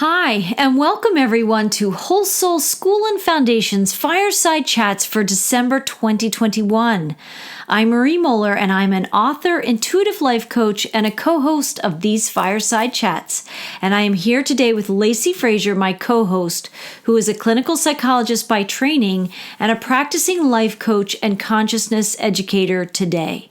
Hi, and welcome everyone to Whole Soul School and Foundation's Fireside Chats for December 2021. I'm Marie Mohler, and I'm an author, intuitive life coach, and a co-host of these Fireside Chats. And I am here today with Lacy, Frazer, my co-host, who is a clinical psychologist by training and a practicing life coach and consciousness educator today.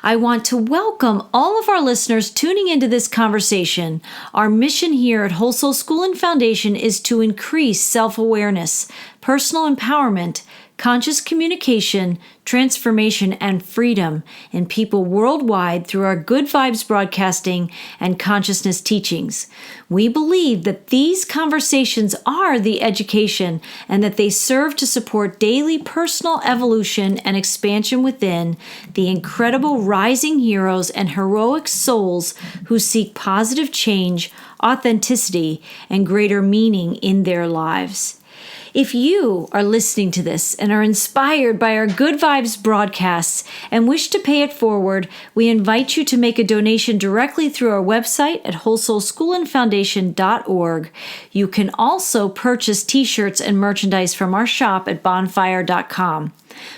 I want to welcome all of our listeners tuning into this conversation. Our mission here at Whole Soul School and Foundation is to increase self-awareness, personal empowerment, conscious communication, transformation, and freedom in people worldwide through our Good Vibes broadcasting and consciousness teachings. We believe that these conversations are the education and that they serve to support daily personal evolution and expansion within the incredible rising heroes and heroic souls who seek positive change, authenticity, and greater meaning in their lives. If you are listening to this and are inspired by our Good Vibes broadcasts and wish to pay it forward, we invite you to make a donation directly through our website at wholesoulschoolandfoundation.org. You can also purchase t-shirts and merchandise from our shop at bonfire.com.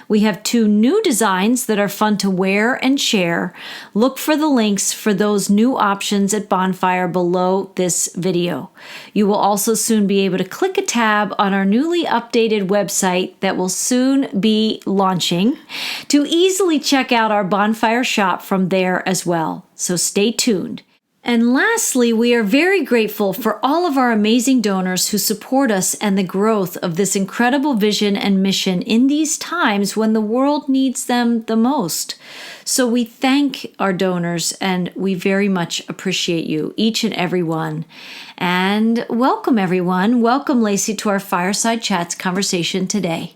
We have 2 new designs that are fun to wear and share. Look for the links for those new options at Bonfire below this video. You will also soon be able to click a tab on our newly updated website that will soon be launching to easily check out our Bonfire shop from there as well. So stay tuned. And lastly, we are very grateful for all of our amazing donors who support us and the growth of this incredible vision and mission in these times when the world needs them the most. So we thank our donors and we very much appreciate you, each and every one. And welcome everyone. Welcome, Lacy, to our Fireside Chats conversation today.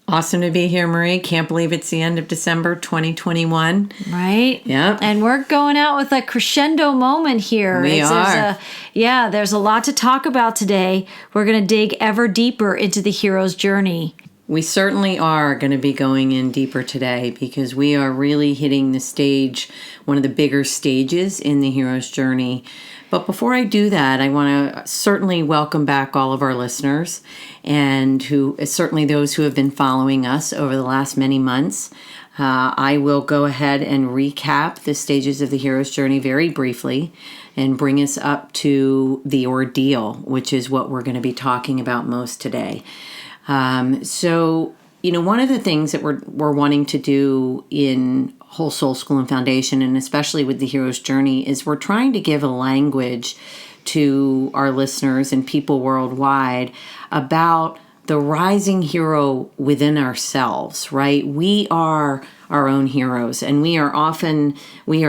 Awesome to be here, Marie. Can't believe it's the end of December 2021. Right? Yep. And we're going out with a crescendo moment here. We are. There's a lot to talk about today. We're going to dig ever deeper into the hero's journey. We certainly are going to be going in deeper today because we are really hitting the stage, one of the bigger stages in the hero's journey. But before I do that, I want to certainly welcome back all of our listeners and certainly those who have been following us over the last many months. I will go ahead and recap the stages of the hero's journey very briefly and bring us up to the ordeal, which is what we're going to be talking about most today. One of the things that we're wanting to do in Whole Soul School and Foundation, and especially with the hero's journey, is we're trying to give a language to our listeners and people worldwide about the rising hero within ourselves, right? We are our own heroes, and we are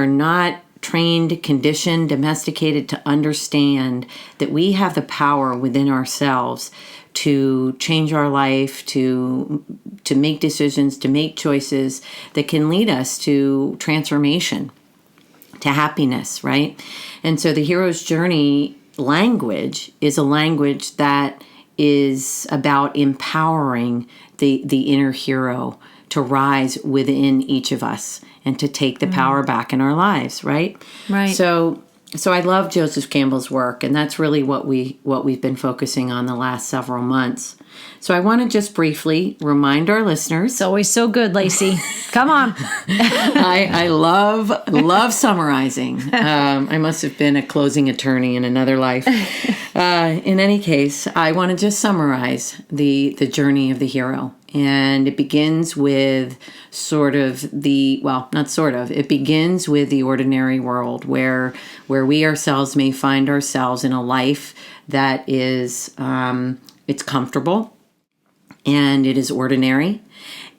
not trained, conditioned, domesticated to understand that we have the power within ourselves to change our life, to make decisions, to make choices that can lead us to transformation, to happiness, right? And so the hero's journey language is a language that is about empowering the inner hero to rise within each of us and to take the power back in our lives, right? Right. So I love Joseph Campbell's work, and that's really what we've been focusing on the last several months. So I want to just briefly remind our listeners. It's always so good, Lacy. Come on. I love summarizing. I must have been a closing attorney in another life. In any case, I want to just summarize the journey of the hero. And it begins with it begins with the ordinary world where we ourselves may find ourselves in a life that is, it's comfortable and it is ordinary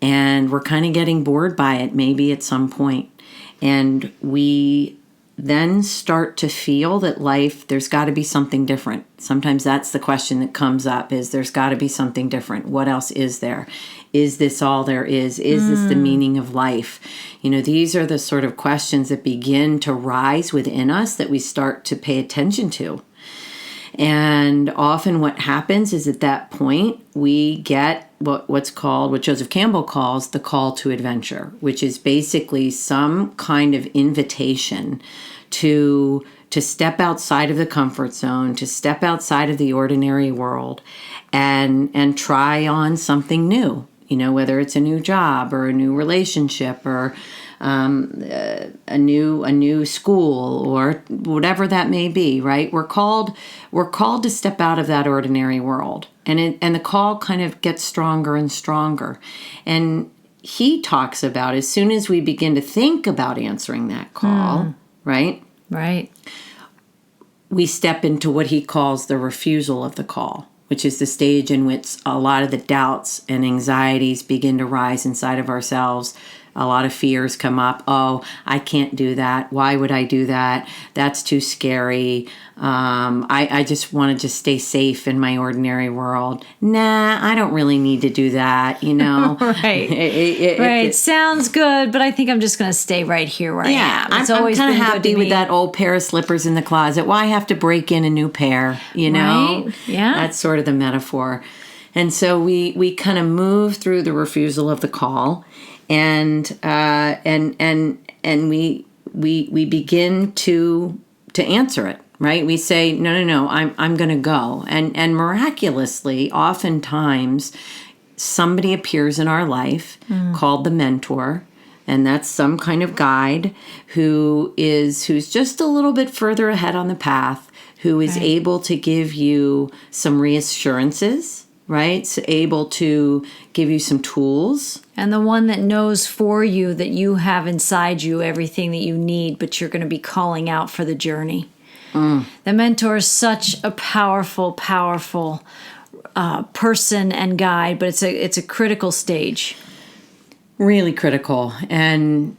and we're kind of getting bored by it maybe at some point. And we then start to feel that life, there's got to be something different. Sometimes that's the question that comes up is there's got to be something different. What else is there? Is this all there is? Is this the meaning of life? These are the sort of questions that begin to rise within us that we start to pay attention to. And often what happens is at that point, we get what Joseph Campbell calls the call to adventure, which is basically some kind of invitation to to step outside of the comfort zone, to step outside of the ordinary world and try on something new, whether it's a new job or a new relationship or a new school or whatever that may be, right? We're called to step out of that ordinary world, and the call kind of gets stronger and stronger. And he talks about as soon as we begin to think about answering that call, right? Right. We step into what he calls the refusal of the call, which is the stage in which a lot of the doubts and anxieties begin to rise inside of ourselves. A lot of fears come up. Oh, I can't do that. Why would I do that? That's too scary. I just want to just stay safe in my ordinary world. Nah, I don't really need to do that, Right. It sounds good, but I think I'm just going to stay right here where I am. I'm kind of happy with that old pair of slippers in the closet. Why have to break in a new pair, Right? Yeah. That's sort of the metaphor. And so we kind of move through the refusal of the call. And we begin to answer it, right? We say, no, I'm going to go. And miraculously, oftentimes, somebody appears in our life called the mentor. And that's some kind of guide who's just a little bit further ahead on the path, who is able to give you some reassurances, right? So able to give you some tools. And the one that knows for you that you have inside you everything that you need, but you're going to be calling out for the journey. The mentor is such a powerful, powerful person and guide, but it's a critical stage. Really critical. And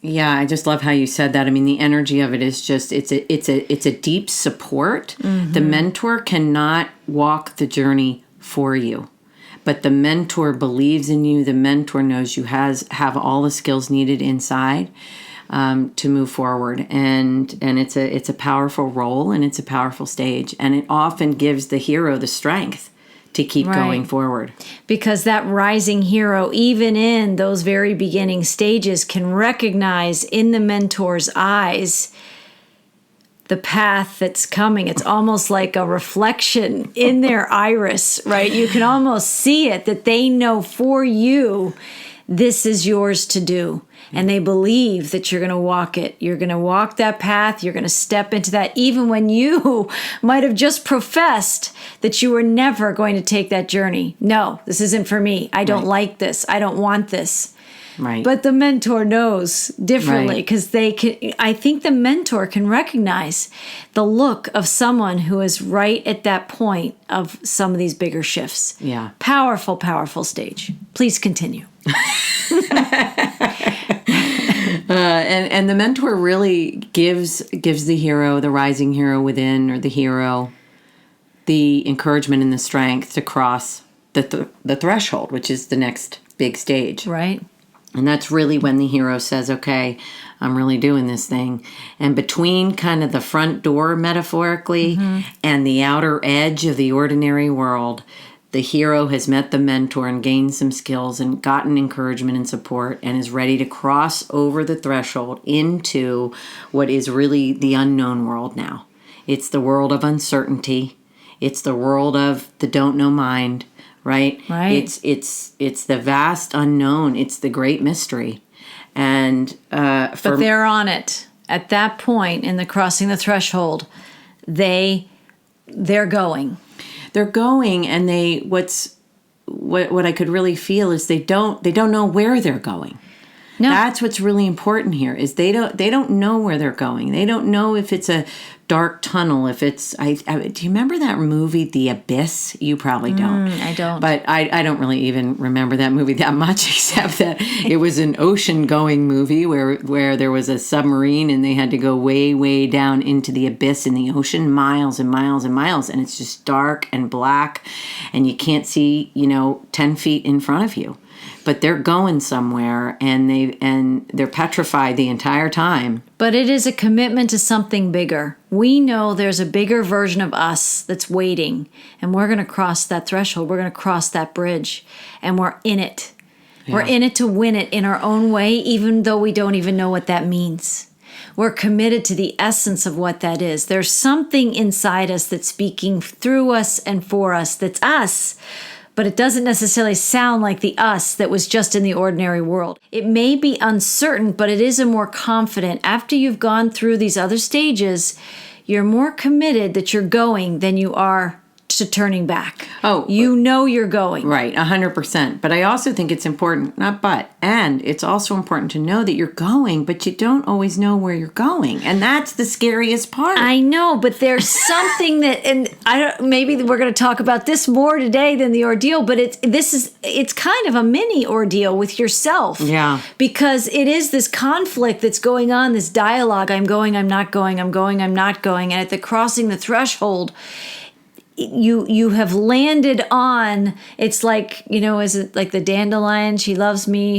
yeah, I just love how you said that. I mean, the energy of it is just, it's a deep support. The mentor cannot walk the journey for you, but the mentor believes in you. The mentor knows you have all the skills needed inside to move forward, and it's a powerful role, and it's a powerful stage, and it often gives the hero the strength to keep going forward. Because that rising hero, even in those very beginning stages, can recognize in the mentor's eyes the path that's coming. It's almost like a reflection in their iris, right? You can almost see it, that they know for you, this is yours to do. And they believe that you're going to walk it. You're going to walk that path. You're going to step into that, even when you might have just professed that you were never going to take that journey. No, this isn't for me. I don't like this. I don't want this. Right. But the mentor knows differently, because I think the mentor can recognize the look of someone who is right at that point of some of these bigger shifts. Yeah. Powerful, powerful stage. Please continue. And the mentor really gives the hero, the rising hero within, or the hero, the encouragement and the strength to cross the threshold, which is the next big stage. Right. And that's really when the hero says, okay, I'm really doing this thing. And between kind of the front door, metaphorically, and the outer edge of the ordinary world, the hero has met the mentor and gained some skills and gotten encouragement and support, and is ready to cross over the threshold into what is really the unknown world now. It's the world of uncertainty. It's the world of the don't know mind. Right? It's the vast unknown. It's the great mystery. And but they're on it. At that point in the crossing the threshold, they're going. They're going, and what I could really feel is they don't know where they're going. No. That's what's really important here, is they don't know where they're going. They don't know if it's a dark tunnel, if it's do you remember that movie The Abyss? You probably don't. I don't. But I don't really even remember that movie that much, except that it was an ocean going movie where there was a submarine and they had to go way, way down into the abyss in the ocean, miles and miles and miles, and it's just dark and black and you can't see 10 feet in front of you. But they're going somewhere, and they're petrified the entire time. But it is a commitment to something bigger. We know there's a bigger version of us that's waiting, and we're going to cross that threshold. We're going to cross that bridge, and we're in it. Yeah. We're in it to win it in our own way, even though we don't even know what that means. we're committed to the essence of what that is. There's something inside us that's speaking through us and for us that's us, but it doesn't necessarily sound like the us that was just in the ordinary world. It may be uncertain, but it is a more confident. After you've gone through these other stages, you're more committed that you're going than you are to turning back. Oh, you know you're going. Right, 100%. But I also think it's important, and it's also important to know that you're going, but you don't always know where you're going. And that's the scariest part. I know, but there's something that, and maybe we're going to talk about this more today than the ordeal, but it's kind of a mini ordeal with yourself. Yeah. Because it is this conflict that's going on, this dialogue, I'm going, I'm not going, I'm going, I'm not going. And at the crossing the threshold, you have landed on, it's like, is it like the dandelion, she loves me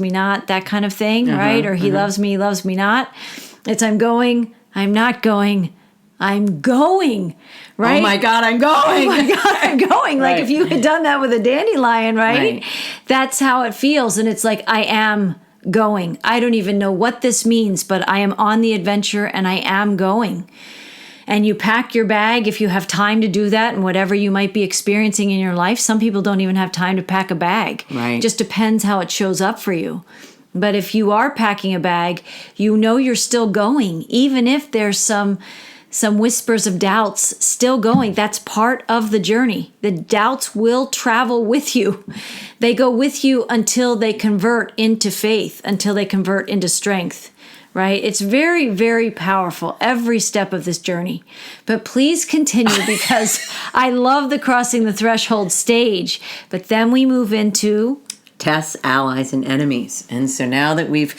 not, that kind of thing, right? Or he loves me not. It's I'm going, I'm not going, I'm going, right? Oh my God, I'm going. Oh my God, I'm going. Like if you had done that with a dandelion, right? That's how it feels. And it's like, I am going. I don't even know what this means, but I am on the adventure and I am going. And you pack your bag if you have time to do that and whatever you might be experiencing in your life. Some people don't even have time to pack a bag. Right. It just depends how it shows up for you. But if you are packing a bag, you know you're still going, even if there's some whispers of doubts still going. That's part of the journey. The doubts will travel with you. They go with you until they convert into faith, until they convert into strength. Right? It's very, very powerful, every step of this journey. But please continue because I love the crossing the threshold stage. But then we move into tests, allies, and enemies. And so now that we've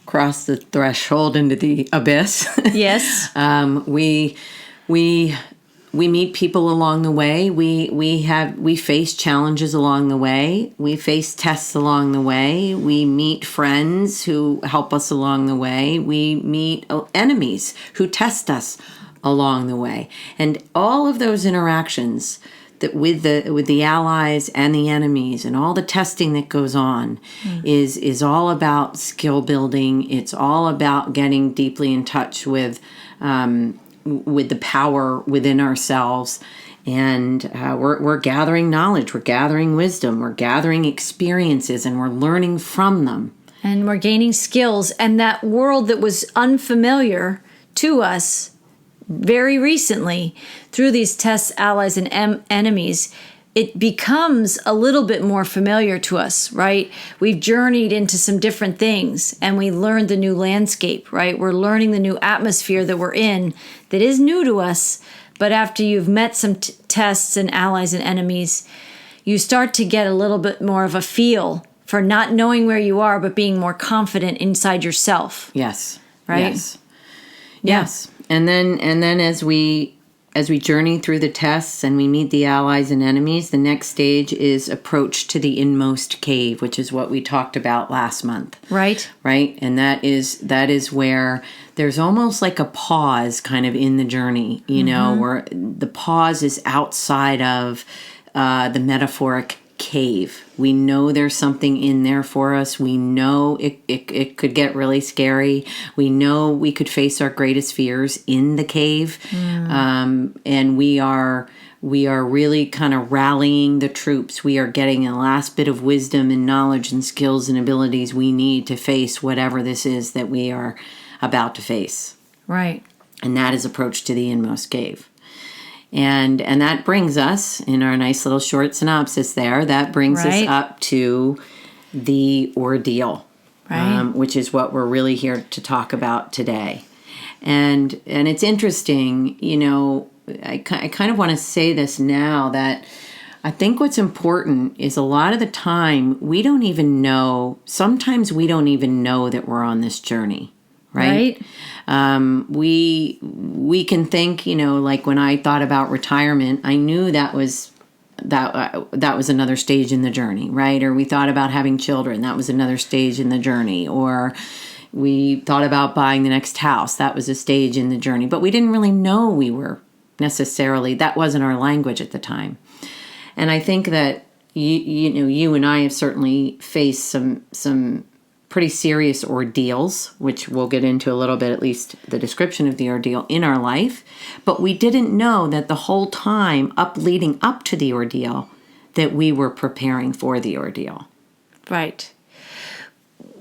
crossed the threshold into the abyss, yes, we meet people along the way. We face challenges along the way. We face tests along the way. We meet friends who help us along the way. We meet enemies who test us along the way. And all of those interactions that with the allies and the enemies and all the testing that goes on is all about skill building. It's all about getting deeply in touch with the power within ourselves, and we're gathering knowledge, we're gathering wisdom, we're gathering experiences, and we're learning from them. And we're gaining skills, and that world that was unfamiliar to us very recently through these tests, allies, and enemies, it becomes a little bit more familiar to us, right? We've journeyed into some different things and we learned the new landscape, right? We're learning the new atmosphere that we're in that is new to us. But after you've met some tests and allies and enemies, you start to get a little bit more of a feel for not knowing where you are, but being more confident inside yourself. Yes. Right? Yes. Yes. And then as we journey through the tests and we meet the allies and enemies, the next stage is approach to the Inmost cave, which is what we talked about last month. Right. Right. And that is where there's almost like a pause kind of in the journey, know, where the pause is outside of the metaphoric cave. We know there's something in there for us. We know it could get really scary. We know we could face our greatest fears in the cave. And we are really kind of rallying the troops. We are getting a last bit of wisdom and knowledge and skills and abilities we need to face whatever this is that we are about to face. Right. And that is approach to the Inmost cave. And that brings us, in our nice little short synopsis there, that brings us up to the ordeal, which is what we're really here to talk about today. And it's interesting, I kind of want to say this now, that I think what's important is a lot of the time sometimes we don't even know that we're on this journey. Right. We can think, like when I thought about retirement, I knew that was another stage in the journey, right? Or we thought about having children, that was another stage in the journey. Or we thought about buying the next house, that was a stage in the journey. But we didn't really know we were necessarily, that wasn't our language at the time. And I think that you and I have certainly faced some pretty serious ordeals, which we'll get into a little bit, at least the description of the ordeal in our life. But we didn't know that the whole time leading up to the ordeal that we were preparing for the ordeal. Right.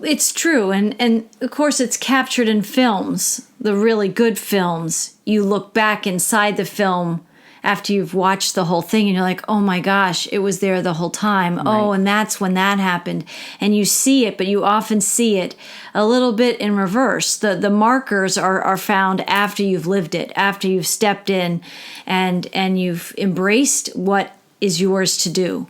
It's true. And of course, it's captured in films, the really good films. You look back inside the film after you've watched the whole thing and you're like, oh my gosh, it was there the whole time. Right. Oh, and that's when that happened. And you see it, but you often see it a little bit in reverse. The markers are found after you've lived it, after you've stepped in and you've embraced what is yours to do.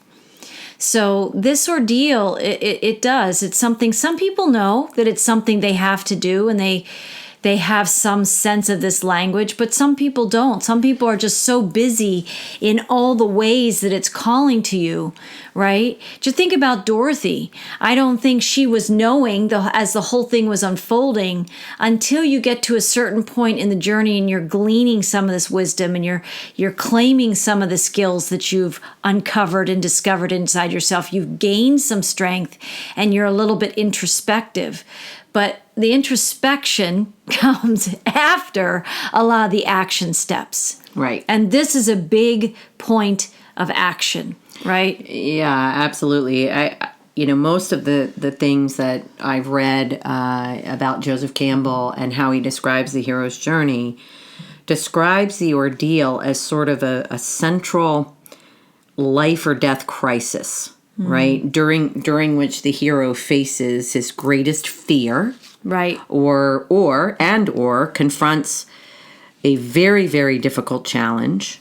So this ordeal, it does. It's something, some people know that it's something they have to do and they have some sense of this language, but some people don't. Some people are just so busy in all the ways that it's calling to you, right? Just think about Dorothy. I don't think she was knowing as the whole thing was unfolding until you get to a certain point in the journey and you're gleaning some of this wisdom and you're claiming some of the skills that you've uncovered and discovered inside yourself. You've gained some strength and you're a little bit introspective. But the introspection comes after a lot of the action steps. Right. And this is a big point of action, right? Yeah, absolutely. Most of the things that I've read about Joseph Campbell and how he describes the hero's journey describes the ordeal as sort of a central life or death crisis. Right, during which the hero faces his greatest fear, right, or confronts a very, very difficult challenge,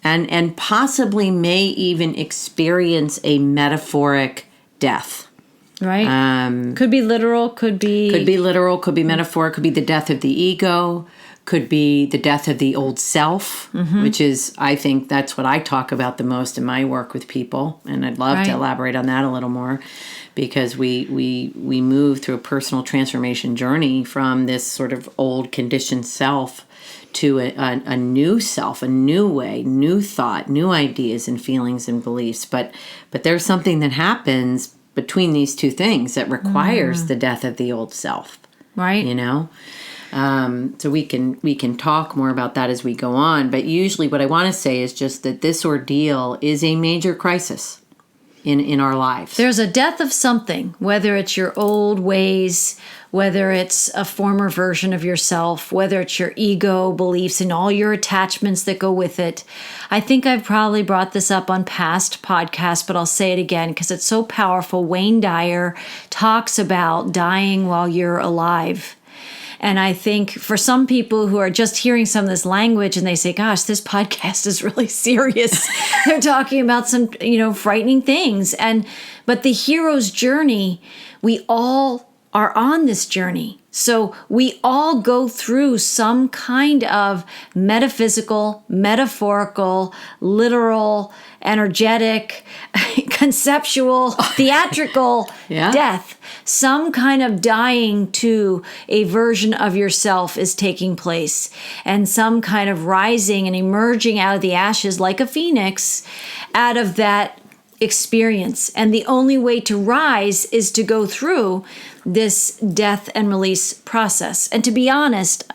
and possibly may even experience a metaphoric death. Right, could be literal, could be literal, could be metaphor, could be the death of the ego. Could be the death of the old self, which is, I think that's what I talk about the most in my work with people. And I'd love to elaborate on that a little more because we move through a personal transformation journey from this sort of old conditioned self to a new self, a new way, new thought, new ideas and feelings and beliefs. But there's something that happens between these two things that requires the death of the old self. Right. So we can talk more about that as we go on. But usually what I want to say is just that this ordeal is a major crisis in our lives. There's a death of something, whether it's your old ways, whether it's a former version of yourself, whether it's your ego, beliefs, and all your attachments that go with it. I think I've probably brought this up on past podcasts, but I'll say it again because it's so powerful. Wayne Dyer talks about dying while you're alive. And I think for some people who are just hearing some of this language and they say, gosh, this podcast is really serious. They're talking about some, frightening things. But the hero's journey, we all are on this journey. So we all go through some kind of metaphysical, metaphorical, literal, energetic, conceptual, theatrical death. Some kind of dying to a version of yourself is taking place, and some kind of rising and emerging out of the ashes like a phoenix out of that experience. And the only way to rise is to go through this death and release process. And to be honest,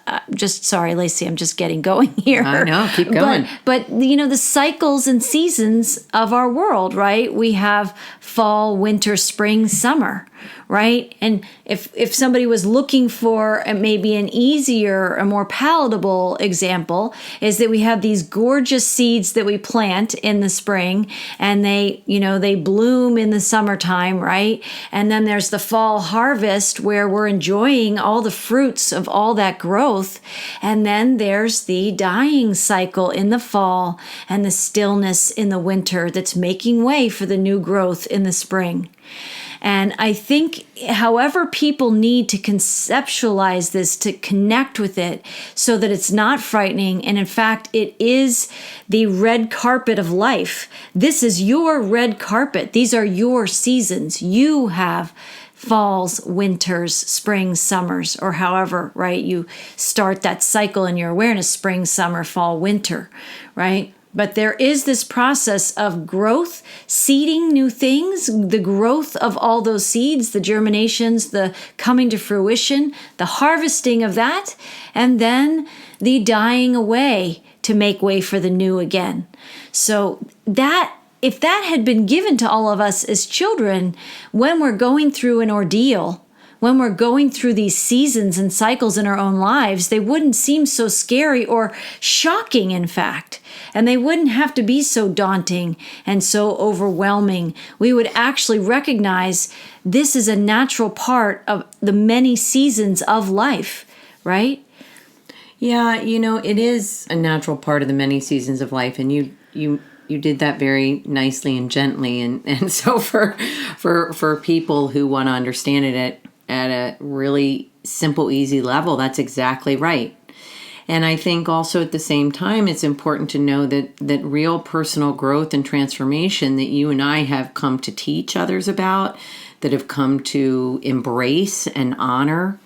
sorry, Lacy, I'm just getting going here. I know, keep going. But the cycles and seasons of our world, right? We have fall, winter, spring, summer, right? And if somebody was looking for maybe an easier, a more palatable example, is that we have these gorgeous seeds that we plant in the spring, and they bloom in the summertime, right? And then there's the fall harvest where we're enjoying all the fruits of all that growth. And then there's the dying cycle in the fall and the stillness in the winter that's making way for the new growth in the spring. And I think however people need to conceptualize this, to connect with it so that it's not frightening, and in fact, it is the red carpet of life. This is your red carpet. These are your seasons. You have falls, winters, springs, summers, or however, right, you start that cycle in your awareness, spring, summer, fall, winter, right? But there is this process of growth, seeding new things, the growth of all those seeds, the germinations, the coming to fruition, the harvesting of that, and then the dying away to make way for the new again. So that, if that had been given to all of us as children, when we're going through an ordeal, when we're going through these seasons and cycles in our own lives, they wouldn't seem so scary or shocking, in fact. And they wouldn't have to be so daunting and so overwhelming. We would actually recognize this is a natural part of the many seasons of life, right? Yeah, it is a natural part of the many seasons of life, and you did that very nicely and gently, and so for people who want to understand it at a really simple, easy level, that's exactly right. And I think also at the same time, it's important to know that real personal growth and transformation that you and I have come to teach others about, that have come to embrace and honor,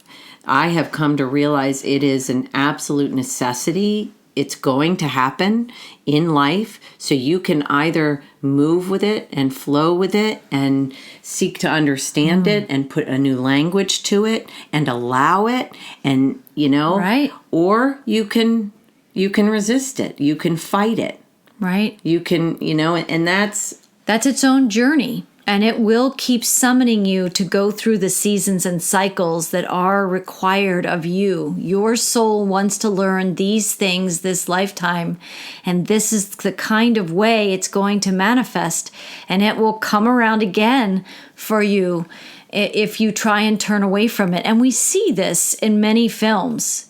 I have come to realize it is an absolute necessity. It's going to happen in life. So you can either move with it and flow with it and seek to understand it and put a new language to it and allow it, and right. Or you can resist it. You can fight it. Right. You can, and that's its own journey. And it will keep summoning you to go through the seasons and cycles that are required of you. Your soul wants to learn these things this lifetime, and this is the kind of way it's going to manifest, and it will come around again for you if you try and turn away from it. And we see this in many films,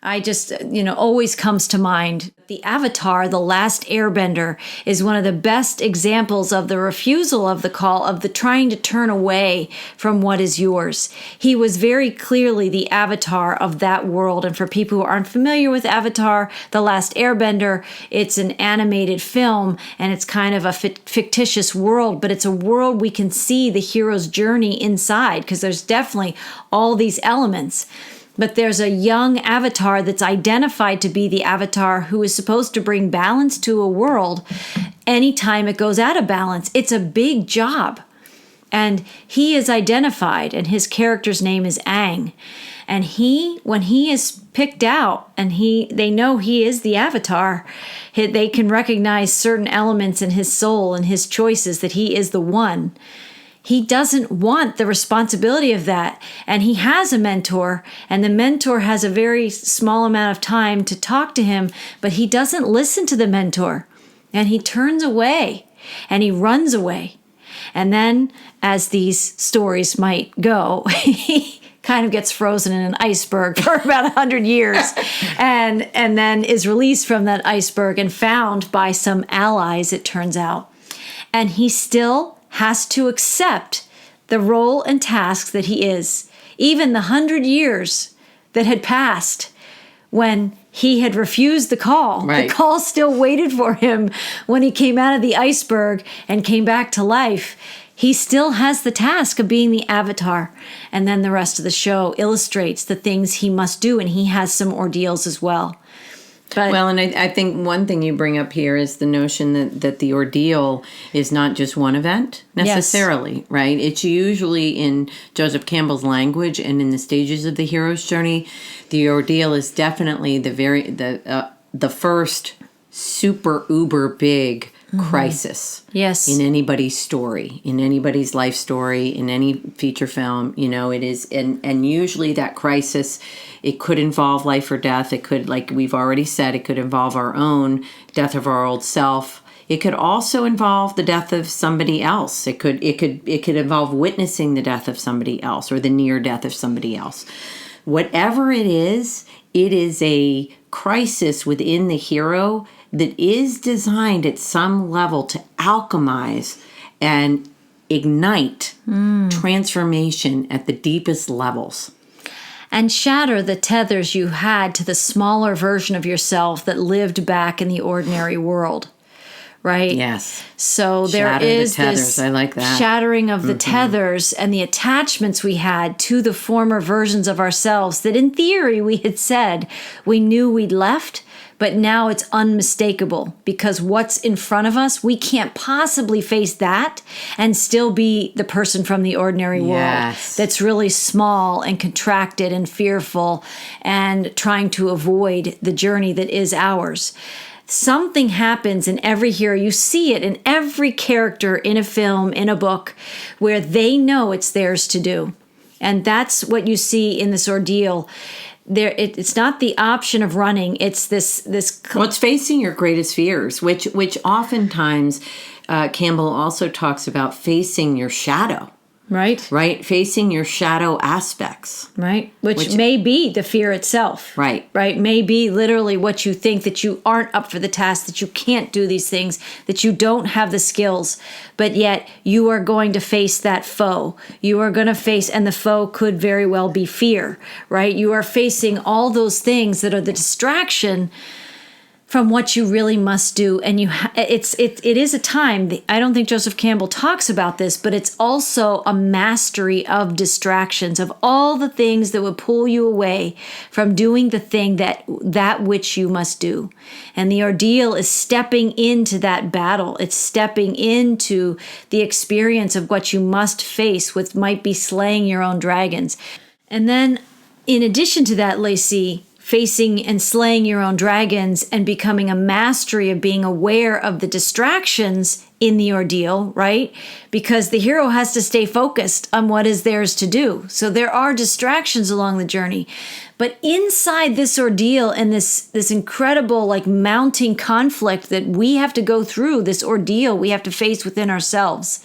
I just, always comes to mind. The Avatar, The Last Airbender, is one of the best examples of the refusal of the call, of the trying to turn away from what is yours. He was very clearly the avatar of that world. And for people who aren't familiar with Avatar, The Last Airbender, it's an animated film, and it's kind of a fictitious world, but it's a world we can see the hero's journey inside, because there's definitely all these elements. But there's a young avatar that's identified to be the avatar who is supposed to bring balance to a world anytime it goes out of balance. It's a big job. And he is identified, and his character's name is Aang. And when he is picked out and they know he is the avatar, they can recognize certain elements in his soul and his choices that he is the one. He doesn't want the responsibility of that. And he has a mentor, and the mentor has a very small amount of time to talk to him, but he doesn't listen to the mentor. And he turns away, and he runs away. And then, as these stories might go, he kind of gets frozen in an iceberg for about 100 years and then is released from that iceberg and found by some allies, it turns out. And he still has to accept the role and tasks that he is. Even the 100 years that had passed when he had refused the call. Right. The call still waited for him when he came out of the iceberg and came back to life. He still has the task of being the avatar. And then the rest of the show illustrates the things he must do, and he has some ordeals as well. And I think one thing you bring up here is the notion that the ordeal is not just one event necessarily, yes. Right? It's usually, in Joseph Campbell's language and in the stages of the hero's journey, the ordeal is definitely the first super uber big crisis. Yes. In anybody's story, in anybody's life story, in any feature film, it is, and usually that crisis, it could involve life or death. It could, like we've already said, it could involve our own death of our old self. It could also involve the death of somebody else. It could involve witnessing the death of somebody else or the near death of somebody else. Whatever it is a crisis within the hero that is designed at some level to alchemize and ignite transformation at the deepest levels. And shatter the tethers you had to the smaller version of yourself that lived back in the ordinary world. Right? Yes. So there is the tethers. this I like that. shattering of the tethers and the attachments we had to the former versions of ourselves that in theory we had said we knew we'd left, but now it's unmistakable because what's in front of us, we can't possibly face that and still be the person from the ordinary world that's really small and contracted and fearful and trying to avoid the journey that is ours. Something happens in every hero. You see it in every character in a film, in a book, where they know it's theirs to do. And that's what you see in this ordeal. It's not the option of running. It's this. Well, it's facing your greatest fears, which oftentimes Campbell also talks about facing your shadow. Right. Facing your shadow aspects. Right. Which may be the fear itself. Right. May be literally what you think, that you aren't up for the task, that you can't do these things, that you don't have the skills, but yet you are going to face that foe. You are going to face, and the foe could very well be fear, right? You are facing all those things that are the distraction from what you really must do. And it is a time, I don't think Joseph Campbell talks about this, but it's also a mastery of distractions, of all the things that would pull you away from doing the thing that which you must do. And the ordeal is stepping into that battle. It's stepping into the experience of what you must face, which might be slaying your own dragons. And then in addition to that, Lacy, facing and slaying your own dragons and becoming a mastery of being aware of the distractions in the ordeal, right? Because the hero has to stay focused on what is theirs to do. So there are distractions along the journey. But inside this ordeal and this incredible mounting conflict that we have to go through, this ordeal we have to face within ourselves,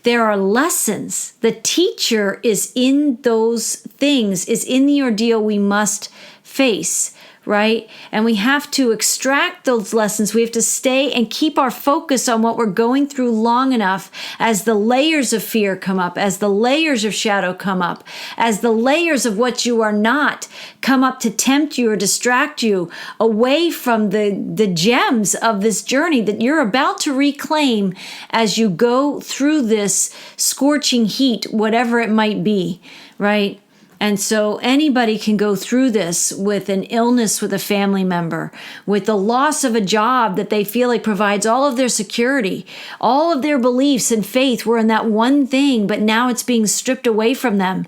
there are lessons. The teacher is in those things, is in the ordeal we must face, right? And we have to extract those lessons. We have to stay and keep our focus on what we're going through long enough as the layers of fear come up, as the layers of shadow come up, as the layers of what you are not come up to tempt you or distract you away from the gems of this journey that you're about to reclaim as you go through this scorching heat, whatever it might be, right? And so anybody can go through this with an illness with a family member, with the loss of a job that they feel like provides all of their security, all of their beliefs and faith were in that one thing, but now it's being stripped away from them,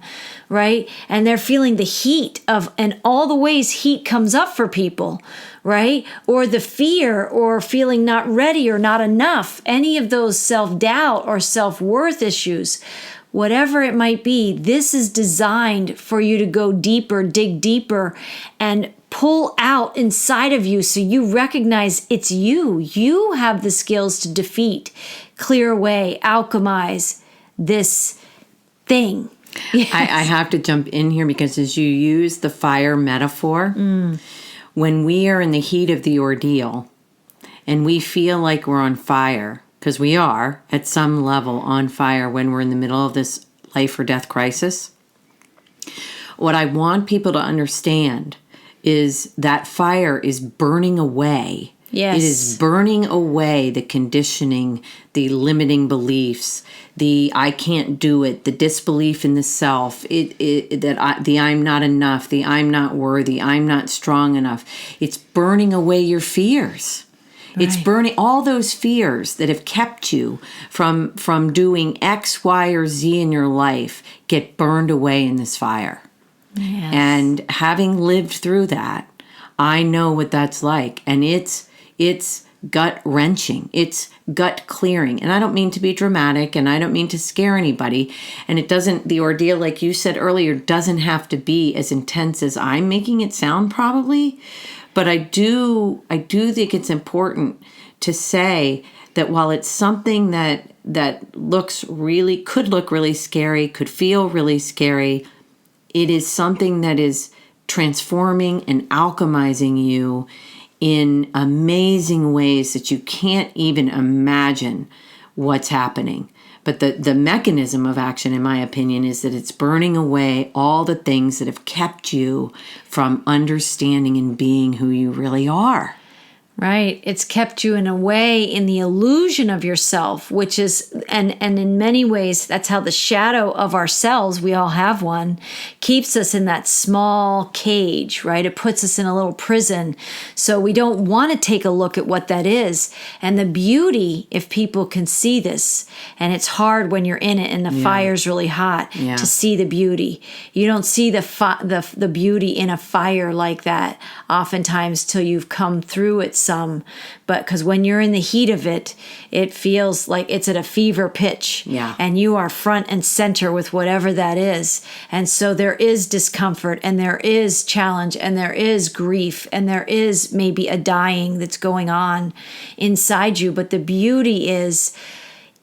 right? And they're feeling the heat and all the ways heat comes up for people, right? Or the fear or feeling not ready or not enough, any of those self-doubt or self-worth issues. Whatever it might be, this is designed for you to go deeper, dig deeper, and pull out inside of you so you recognize it's you. You have the skills to defeat, clear away, alchemize this thing. Yes. I have to jump in here because as you use the fire metaphor, when we are in the heat of the ordeal and we feel like we're on fire, because we are, at some level, on fire when we're in the middle of this life or death crisis. What I want people to understand is that fire is burning away. Yes. It is burning away the conditioning, the limiting beliefs, the I can't do it, the disbelief in the self, the I'm not enough, the I'm not worthy, I'm not strong enough. It's burning away your fears. Right. It's burning all those fears that have kept you from doing X, Y, or Z in your life get burned away in this fire. Yes. And having lived through that, I know what that's like. And it's gut-wrenching. It's gut-clearing. And I don't mean to be dramatic, and I don't mean to scare anybody. And the ordeal, like you said earlier, doesn't have to be as intense as I'm making it sound probably. But I do think it's important to say that while it's something that could look really scary, could feel really scary, it is something that is transforming and alchemizing you in amazing ways that you can't even imagine what's happening. But the mechanism of action, in my opinion, is that it's burning away all the things that have kept you from understanding and being who you really are. Right. It's kept you in a way in the illusion of yourself, which is and in many ways, that's how the shadow of ourselves, we all have one, keeps us in that small cage, right? It puts us in a little prison. So we don't want to take a look at what that is. And the beauty, if people can see this, and it's hard when you're in it and the fire's really hot to see the beauty. You don't see the beauty in a fire like that oftentimes till you've come through it some. But because when you're in the heat of it, it feels like it's at a fever pitch. Yeah. And you are front and center with whatever that is. And so there is discomfort, and there is challenge, and there is grief, and there is maybe a dying that's going on inside you. But the beauty is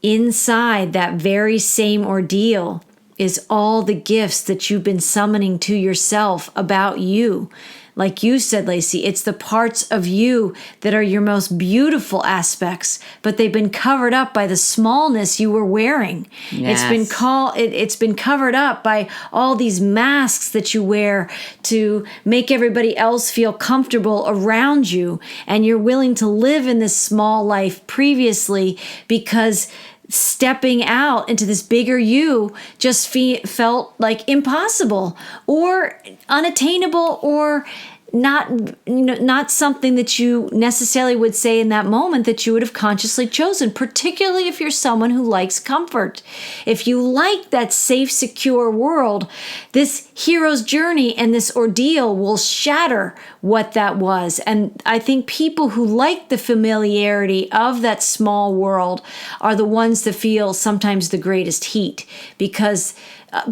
inside that very same ordeal is all the gifts that you've been summoning to yourself about you. Like you said, Lacy, it's the parts of you that are your most beautiful aspects, but they've been covered up by the smallness you were wearing. Yes. It's been covered up by all these masks that you wear to make everybody else feel comfortable around you. And you're willing to live in this small life previously because stepping out into this bigger you just felt like impossible or unattainable or not something that you necessarily would say in that moment that you would have consciously chosen, particularly if you're someone who likes comfort. If you like that safe, secure world, this hero's journey and this ordeal will shatter what that was. And I think people who like the familiarity of that small world are the ones that feel sometimes the greatest heat, because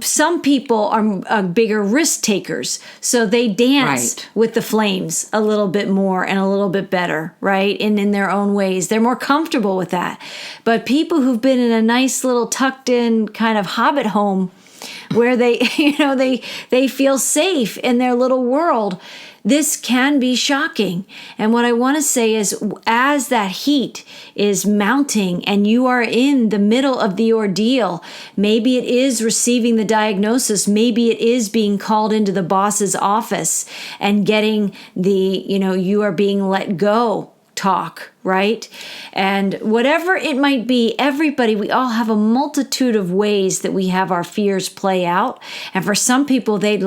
some people are bigger risk takers, so they dance with the flames a little bit more and a little bit better, right? And in their own ways, they're more comfortable with that. But people who've been in a nice little tucked in kind of hobbit home where they, they feel safe in their little world, this can be shocking. And what I want to say is, as that heat is mounting and you are in the middle of the ordeal, maybe it is receiving the diagnosis, maybe it is being called into the boss's office and getting the, you are being let go talk, right? And whatever it might be, everybody, we all have a multitude of ways that we have our fears play out. And for some people, they'd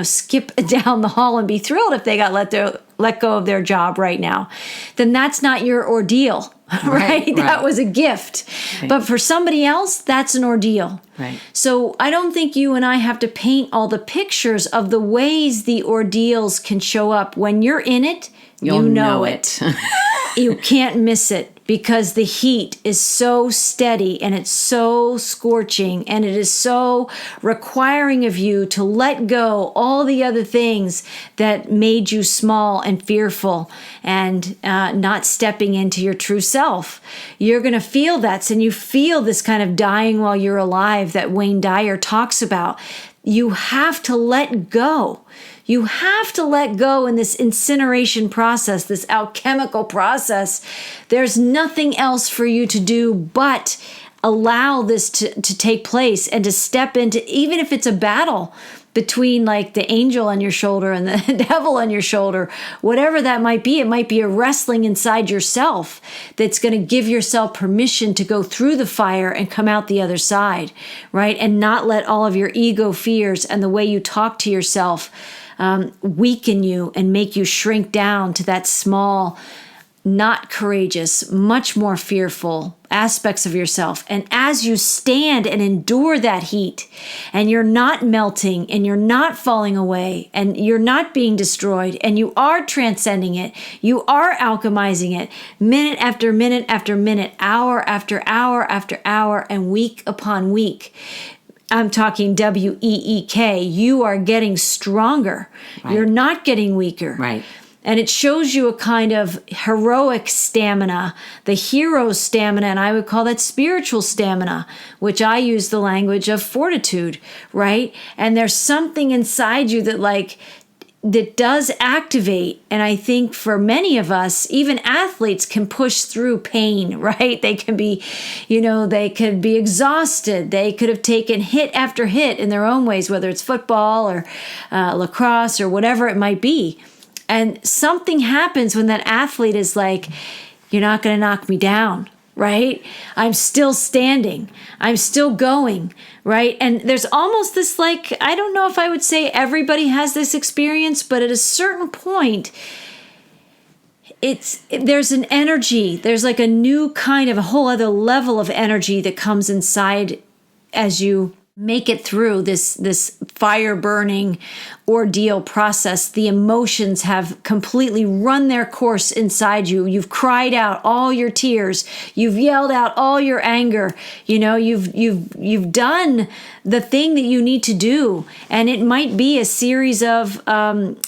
skip down the hall and be thrilled if they got let go of their job right now. Then that's not your ordeal, right? That was a gift. Right. But for somebody else, that's an ordeal. Right. So I don't think you and I have to paint all the pictures of the ways the ordeals can show up. When you're in it, you know it. You can't miss it, because the heat is so steady and it's so scorching and it is so requiring of you to let go all the other things that made you small and fearful and not stepping into your true self. You're going to feel that, and you feel this kind of dying while you're alive that Wayne Dyer talks about. You have to let go. You have to let go in this incineration process, this alchemical process. There's nothing else for you to do but allow this to take place and to step into, even if it's a battle between like the angel on your shoulder and the devil on your shoulder, whatever that might be. It might be a wrestling inside yourself that's going to give yourself permission to go through the fire and come out the other side, right? And not let all of your ego fears and the way you talk to yourself weaken you and make you shrink down to that small, not courageous, much more fearful aspects of yourself. And as you stand and endure that heat, and you're not melting, and you're not falling away, and you're not being destroyed, and you are transcending it, you are alchemizing it, minute after minute after minute, hour after hour after hour, and week upon week. I'm talking WEEK. You are getting stronger. Right. You're not getting weaker. Right. And it shows you a kind of heroic stamina, the hero stamina, and I would call that spiritual stamina, which I use the language of fortitude, right? And there's something inside you that does activate. And I think for many of us, even athletes can push through pain, right? They can be, they could be exhausted. They could have taken hit after hit in their own ways, whether it's football or lacrosse or whatever it might be. And something happens when that athlete is like, you're not going to knock me down, right? I'm still standing. I'm still going, right? And there's almost this like, I don't know if I would say everybody has this experience, but at a certain point, there's an energy. There's like a new kind of a whole other level of energy that comes inside as you make it through this fire burning ordeal process. The emotions have completely run their course inside you. You've cried out all your tears. You've yelled out all your anger. You've done the thing that you need to do. And it might be a series of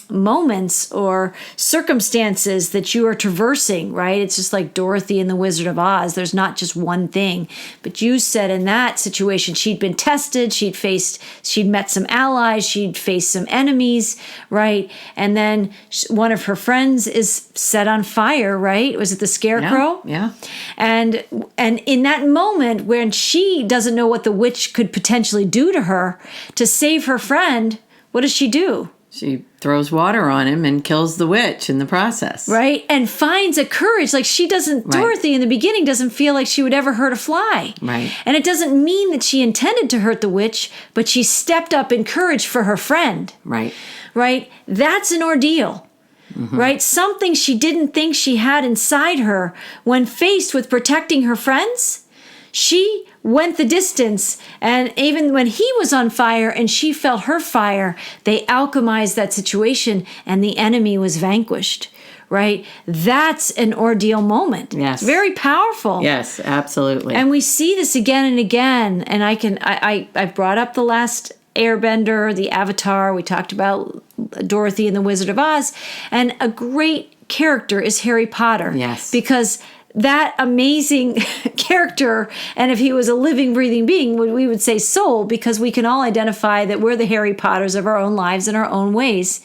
moments or circumstances that you are traversing, right? It's just like Dorothy and the Wizard of Oz. There's not just one thing. But you said in that situation, she'd been tested, she'd met some allies, she'd faced some enemies, right? And then one of her friends is set on fire, right? Was it the Scarecrow? Yeah. And in that moment when she doesn't know what the witch could potentially do to her, to save her friend, what does she do? She throws water on him and kills the witch in the process. Right? And finds a courage. Like she doesn't, Right. Dorothy in the beginning doesn't feel like she would ever hurt a fly. Right. And it doesn't mean that she intended to hurt the witch, but she stepped up in courage for her friend. Right. Right? That's an ordeal. Mm-hmm. Right? Something she didn't think she had inside her when faced with protecting her friends. She went the distance, and even when he was on fire and she felt her fire, they alchemized that situation and the enemy was vanquished, right? That's an ordeal moment. Yes. Very powerful. Yes, absolutely. And we see this again and again, and I brought up the last Airbender, the Avatar. We talked about Dorothy and the Wizard of Oz, and a great character is Harry Potter. Yes. Because that amazing character, and if he was a living, breathing being, we would say soul, because we can all identify that we're the Harry Potters of our own lives in our own ways.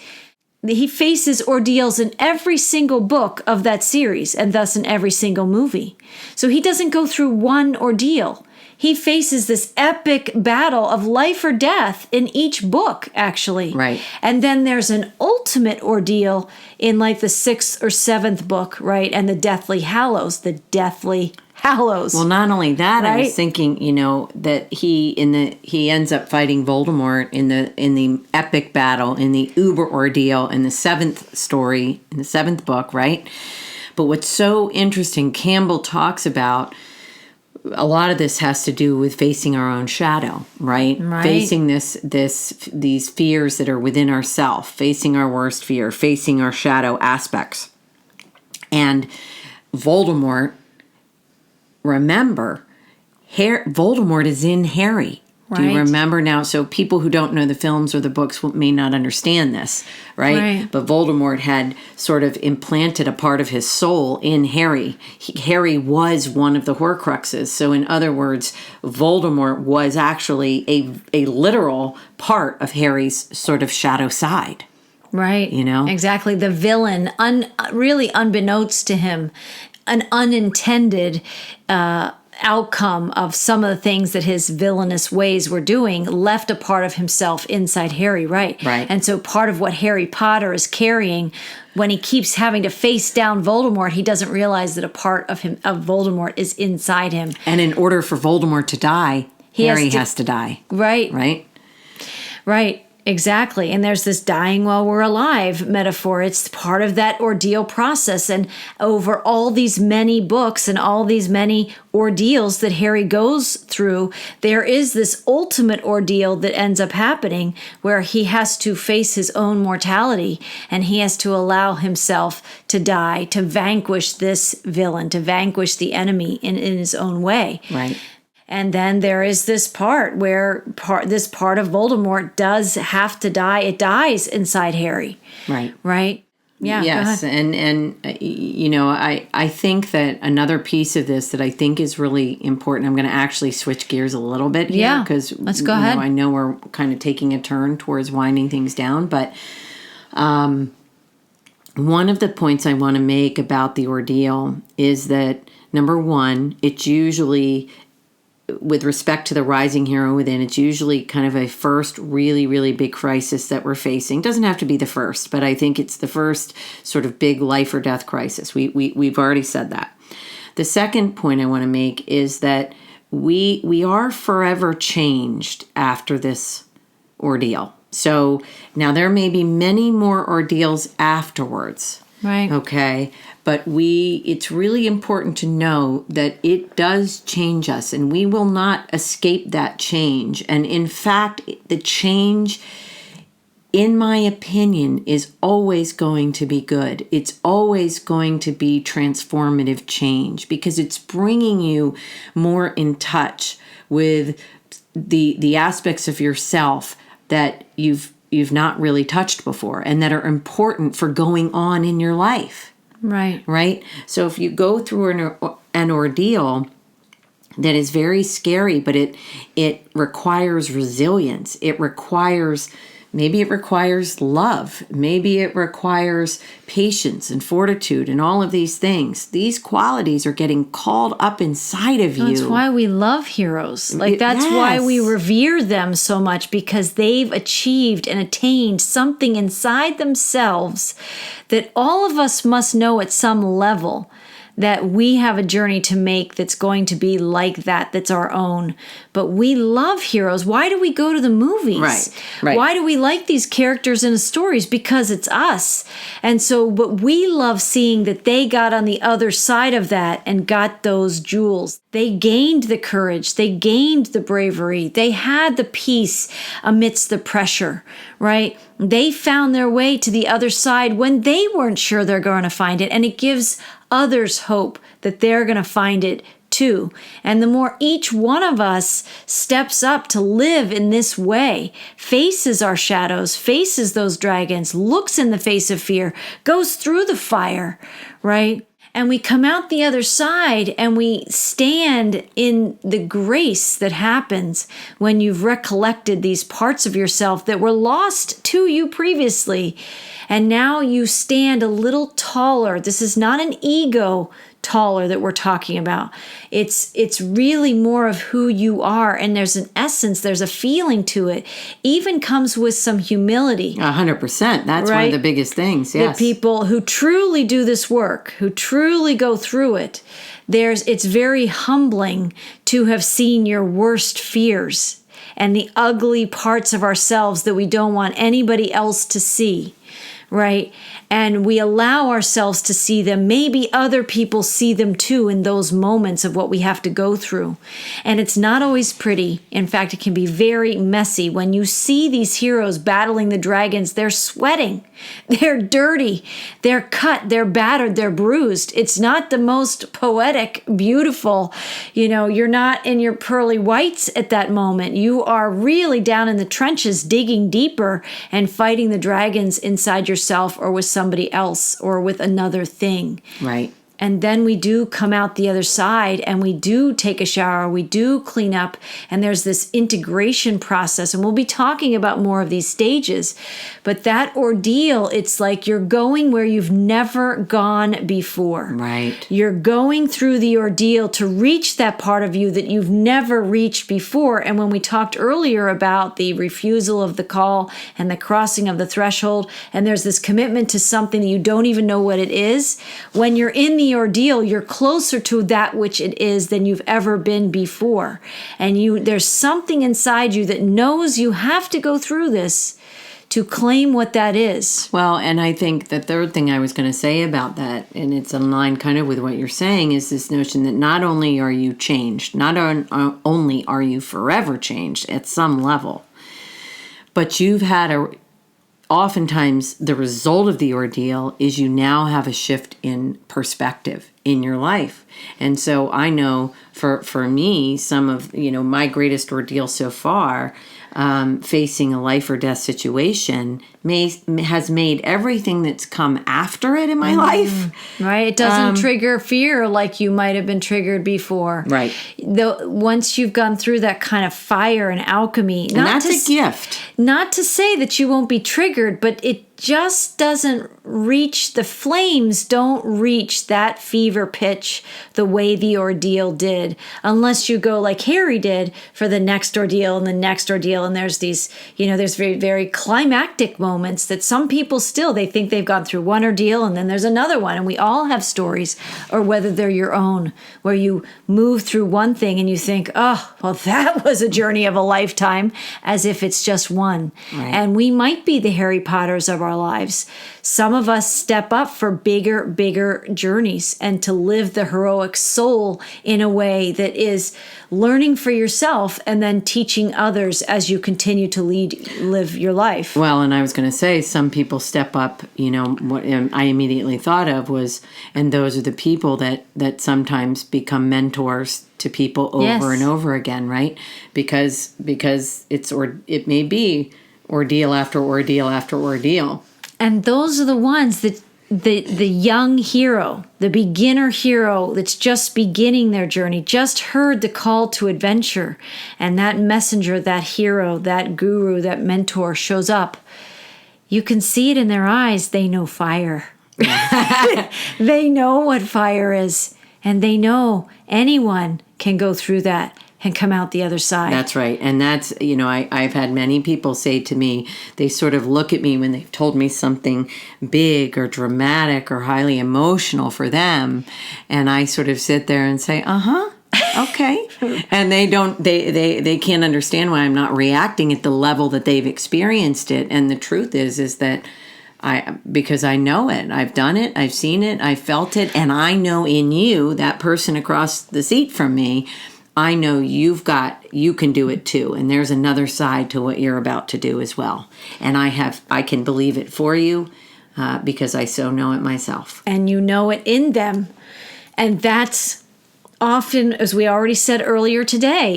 He faces ordeals in every single book of that series, and thus in every single movie. So he doesn't go through one ordeal. He faces this epic battle of life or death in each book, actually. Right. And then there's an ultimate ordeal in like the 6th or 7th book, right? And the Deathly Hallows. Well, not only that, right? I was thinking, that he ends up fighting Voldemort in the epic battle, in the Uber ordeal, in the 7th story, in the 7th book, right? But what's so interesting, Campbell talks about, a lot of this has to do with facing our own shadow, right? Right. Facing these fears that are within ourself, facing our worst fear, facing our shadow aspects. And Voldemort, remember, Voldemort is in Harry. Right. Do you remember now? So people who don't know the films or the books may not understand this, right? But Voldemort had sort of implanted a part of his soul in Harry. Harry was one of the Horcruxes. So in other words, Voldemort was actually a literal part of Harry's sort of shadow side. Right. Exactly. The villain, really unbeknownst to him, an unintended outcome of some of the things that his villainous ways were doing, left a part of himself inside Harry, right? Right. And so part of what Harry Potter is carrying, when he keeps having to face down Voldemort, he doesn't realize that a part of Voldemort is inside him. And in order for Voldemort to die, Harry has to die. Right. Right? Right. Exactly. And there's this dying while we're alive metaphor. It's part of that ordeal process. And over all these many books and all these many ordeals that Harry goes through, there is this ultimate ordeal that ends up happening where he has to face his own mortality and he has to allow himself to die, to vanquish this villain, to vanquish the enemy in his own way. Right. And then there is this part where this part of Voldemort does have to die. It dies inside Harry. Right. Right? Yeah. Yes. And I think that another piece of this that I think is really important, I'm going to actually switch gears a little bit here. Yeah. Because let's go ahead. I know we're kind of taking a turn towards winding things down. But one of the points I want to make about the ordeal is that, number one, it's usually, with respect to the rising hero within, it's usually kind of a first really, really big crisis that we're facing. Doesn't have to be the first, but I think it's the first sort of big life or death crisis. We've already said that. The second point I want to make is that we are forever changed after this ordeal. So now there may be many more ordeals afterwards. Right. Okay. But it's really important to know that it does change us, and we will not escape that change. And in fact, the change, in my opinion, is always going to be good. It's always going to be transformative change because it's bringing you more in touch with the aspects of yourself that you've not really touched before and that are important for going on in your life. Right? So if you go through an ordeal that is very scary, but it requires resilience. Maybe it requires love. Maybe it requires patience and fortitude and all of these things. These qualities are getting called up inside of you. That's why we love heroes. That's why we revere them so much, because they've achieved and attained something inside themselves that all of us must know at some level, that we have a journey to make that's going to be like that's our own. But we love heroes. Why do we go to the movies? Right. Why do we like these characters in the stories? Because it's us. And so, but we love seeing that they got on the other side of that and got those jewels. They gained the courage. They gained the bravery. They had the peace amidst the pressure, right? They found their way to the other side when they weren't sure they're going to find it. And it gives others hope that they're going to find it too. And the more each one of us steps up to live in this way, faces our shadows, faces those dragons, looks in the face of fear, goes through the fire, right? And we come out the other side and we stand in the grace that happens when you've recollected these parts of yourself that were lost to you previously. And now you stand a little taller. This is not an ego taller that we're talking about. It's really more of who you are. And there's an essence, there's a feeling to it. Even comes with some humility. 100%. That's one of the biggest things. Yes. The people who truly do this work, who truly go through it, it's very humbling to have seen your worst fears and the ugly parts of ourselves that we don't want anybody else to see. Right? And we allow ourselves to see them. Maybe other people see them too in those moments of what we have to go through. And it's not always pretty. In fact, it can be very messy. When you see these heroes battling the dragons, they're sweating. They're dirty. They're cut. They're battered. They're bruised. It's not the most poetic, beautiful. You're not in your pearly whites at that moment. You are really down in the trenches, digging deeper and fighting the dragons inside yourself or with somebody else or with another thing. Right. And then we do come out the other side and we do take a shower, we do clean up, and there's this integration process. And we'll be talking about more of these stages. But that ordeal, it's like you're going where you've never gone before. Right. You're going through the ordeal to reach that part of you that you've never reached before. And when we talked earlier about the refusal of the call and the crossing of the threshold, and there's this commitment to something that you don't even know what it is, when you're in the ordeal, you're closer to that which it is than you've ever been before. And there's something inside you that knows you have to go through this to claim what that is. Well, and I think the third thing I was going to say about that, and it's in line kind of with what you're saying, is this notion that not only are you changed, not only are you forever changed at some level, but you've had oftentimes the result of the ordeal is you now have a shift in perspective in your life. And so I know for me, some of, my greatest ordeal so far, facing a life or death situation has made everything that's come after it in my life. Right. It doesn't trigger fear like you might have been triggered before. Right. Once you've gone through that kind of fire and alchemy. And that's a gift. Not to say that you won't be triggered, but it just doesn't reach, the flames don't reach that fever pitch the way the ordeal did, unless you go like Harry did for the next ordeal and the next ordeal. And there's these, there's very, very climactic moments moments that some people still, they think they've gone through one ordeal and then there's another one. And we all have stories, or whether they're your own, where you move through one thing and you think, oh, well, that was a journey of a lifetime, as if it's just one. Right. And we might be the Harry Potters of our lives. Some of us step up for bigger journeys and to live the heroic soul in a way that is learning for yourself and then teaching others as you continue to live your life. Well, and I was going to say, some people step up, what I immediately thought of was, and those are the people that sometimes become mentors to people over and over again, right? Because it may be ordeal after ordeal after ordeal. And those are the ones that the young hero, the beginner hero that's just beginning their journey, just heard the call to adventure. And that messenger, that hero, that guru, that mentor shows up. You can see it in their eyes. They know fire. They know what fire is. And they know anyone can go through that and come out the other side. That's right. And that's, I've had many people say to me, they sort of look at me when they've told me something big or dramatic or highly emotional for them. And I sort of sit there and say, okay. And they can't understand why I'm not reacting at the level that they've experienced it. And the truth is that because I know it, I've done it, I've seen it, I've felt it. And I know in you, that person across the seat from me, I know you can do it too. And there's another side to what you're about to do as well. And I can believe it for you because I so know it myself. And you know it in them. And that's often, as we already said earlier today,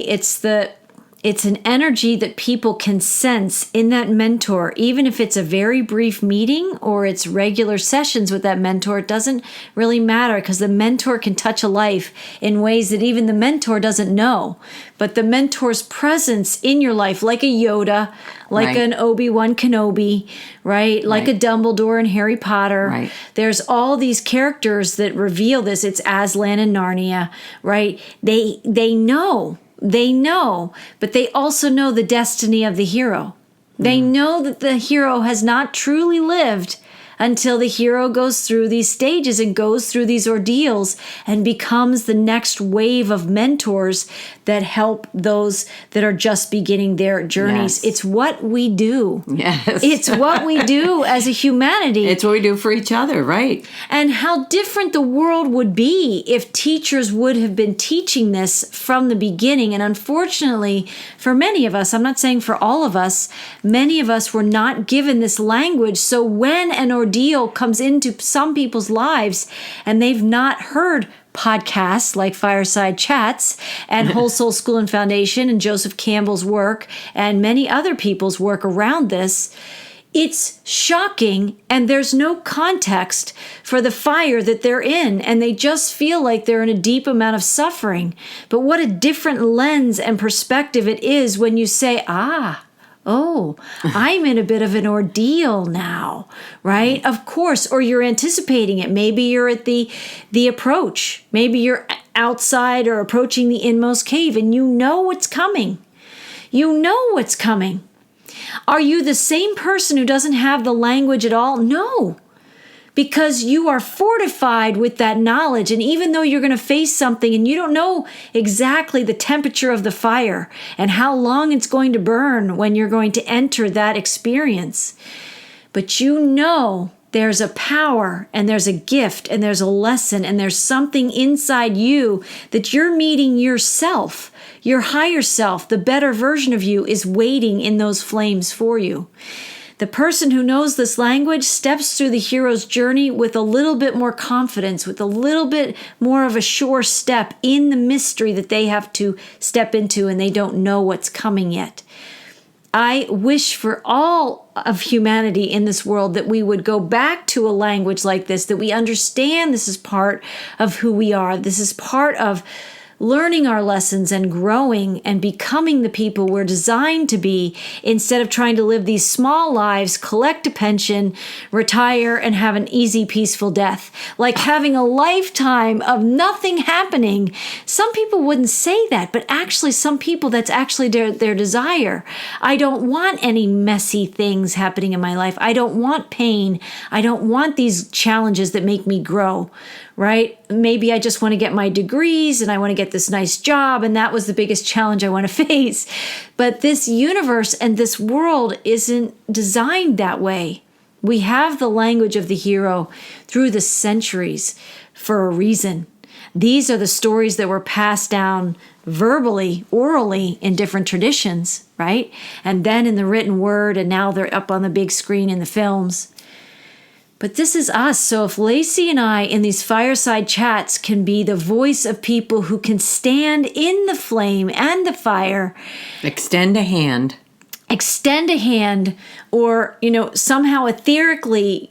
it's an energy that people can sense in that mentor, even if it's a very brief meeting or it's regular sessions with that mentor. It doesn't really matter, because the mentor can touch a life in ways that even the mentor doesn't know. But the mentor's presence in your life, like a Yoda, like an Obi-Wan Kenobi, right? Like a Dumbledore in Harry Potter. Right. There's all these characters that reveal this. It's Aslan in Narnia, right? They know. They know, but they also know the destiny of the hero. They know that the hero has not truly lived until the hero goes through these stages and goes through these ordeals and becomes the next wave of mentors that help those that are just beginning their journeys. Yes. It's what we do. Yes. It's what we do as a humanity. It's what we do for each other, right? And how different the world would be if teachers would have been teaching this from the beginning. And unfortunately, for many of us, I'm not saying for all of us, many of us were not given this language. So when an ordeal comes into some people's lives and they've not heard podcasts like Fireside Chats and Whole Soul School and Foundation and Joseph Campbell's work and many other people's work around this, it's shocking, and there's no context for the fire that they're in, and they just feel like they're in a deep amount of suffering. But what a different lens and perspective it is when you say, I'm in a bit of an ordeal now, right? Of course, or you're anticipating it. Maybe you're at the approach. Maybe you're outside or approaching the Inmost cave, and you know what's coming. You know what's coming. Are you the same person who doesn't have the language at all? No, because you are fortified with that knowledge. And even though you're going to face something and you don't know exactly the temperature of the fire and how long it's going to burn when you're going to enter that experience, but you know there's a power and there's a gift and there's a lesson and there's something inside you that you're meeting yourself. Your higher self, the better version of you, is waiting in those flames for you. The person who knows this language steps through the hero's journey with a little bit more confidence, with a little bit more of a sure step in the mystery that they have to step into, and they don't know what's coming yet. I wish for all of humanity in this world that we would go back to a language like this, that we understand this is part of who we are. This is part of learning our lessons and growing and becoming the people we're designed to be, instead of trying to live these small lives, collect a pension, retire, and have an easy, peaceful death. Like having a lifetime of nothing happening. Some people wouldn't say that, but actually some people, that's actually their desire. I don't want any messy things happening in my life. I don't want pain. I don't want these challenges that make me grow, right? Maybe I just want to get my degrees and I want to get this nice job, and that was the biggest challenge I want to face. But this universe and this world isn't designed that way. We have the language of the hero through the centuries for a reason. These are the stories that were passed down verbally, orally in different traditions, right? And then in the written word, and now they're up on the big screen in the films. But this is us. So if Lacy and I in these fireside chats can be the voice of people who can stand in the flame and the fire, extend a hand, or, somehow etherically,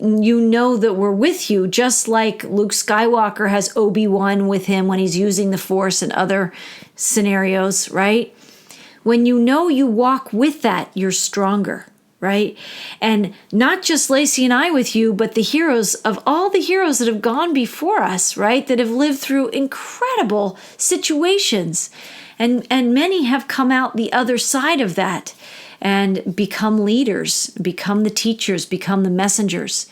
that we're with you, just like Luke Skywalker has Obi-Wan with him when he's using the Force and other scenarios, right? When you walk with that, you're stronger. Right? And not just Lacy and I with you, but the heroes of all the heroes that have gone before us, right? That have lived through incredible situations. And many have come out the other side of that and become leaders, become the teachers, become the messengers.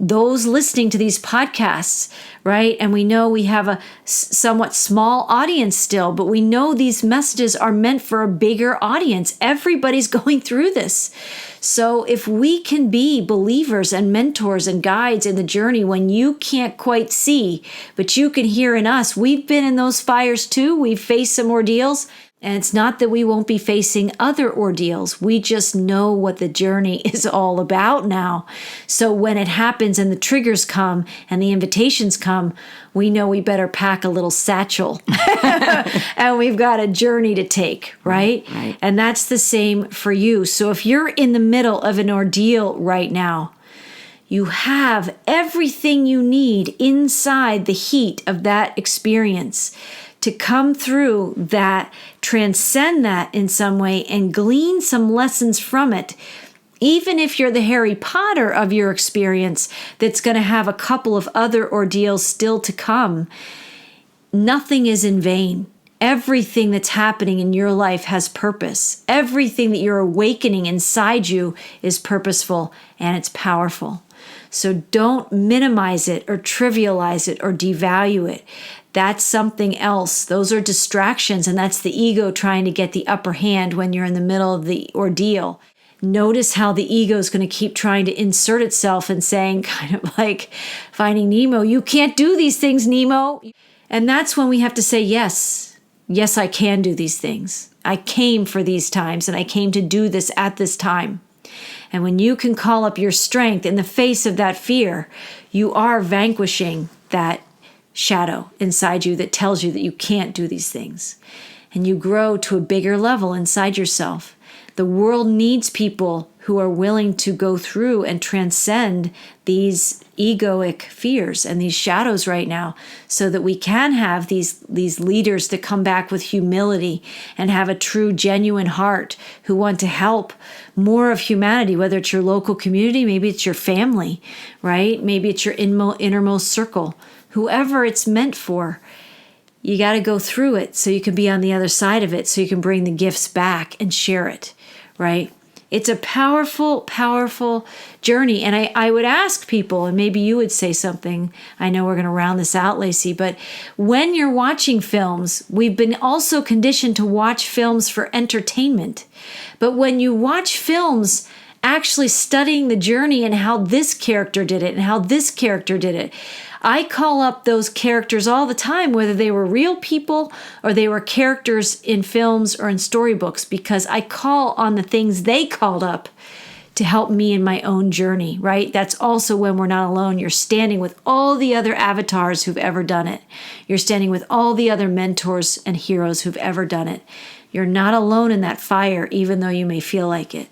Those listening to these podcasts, right? And we know we have a somewhat small audience still, but we know these messages are meant for a bigger audience. Everybody's going through this. So if we can be believers and mentors and guides in the journey when you can't quite see, but you can hear in us, we've been in those fires too. We've faced some ordeals. And it's not that we won't be facing other ordeals. We just know what the journey is all about now. So when it happens and the triggers come and the invitations come, we know we better pack a little satchel. And we've got a journey to take, right? Right. And that's the same for you. So if you're in the middle of an ordeal right now, you have everything you need inside the heat of that experience to come through that, transcend that in some way, and glean some lessons from it. Even if you're the Harry Potter of your experience that's going to have a couple of other ordeals still to come, nothing is in vain. Everything that's happening in your life has purpose. Everything that you're awakening inside you is purposeful and it's powerful. So don't minimize it or trivialize it or devalue it. That's something else. Those are distractions, and that's the ego trying to get the upper hand when you're in the middle of the ordeal. Notice how the ego is going to keep trying to insert itself and saying, kind of like Finding Nemo, you can't do these things, Nemo. And that's when we have to say, yes, I can do these things. I came for these times, and I came to do this at this time. And when you can call up your strength in the face of that fear, you are vanquishing that shadow inside you that tells you that you can't do these things. And you grow to a bigger level inside yourself. The world needs people who are willing to go through and transcend these egoic fears and these shadows right now, so that we can have these leaders that come back with humility and have a true, genuine heart, who want to help more of humanity, whether it's your local community, maybe it's your family, right? Maybe it's your innermost circle. Whoever it's meant for, you got to go through it so you can be on the other side of it, so you can bring the gifts back and share it, right? It's a powerful, powerful journey. And I would ask people, and maybe you would say something. I know we're going to round this out, Lacy, but when you're watching films, we've been also conditioned to watch films for entertainment. But when you watch films actually studying the journey and how this character did it and how this character did it, I call up those characters all the time, whether they were real people or they were characters in films or in storybooks, because I call on the things they called up to help me in my own journey, right? That's also when we're not alone. You're standing with all the other avatars who've ever done it. You're standing with all the other mentors and heroes who've ever done it. You're not alone in that fire, even though you may feel like it.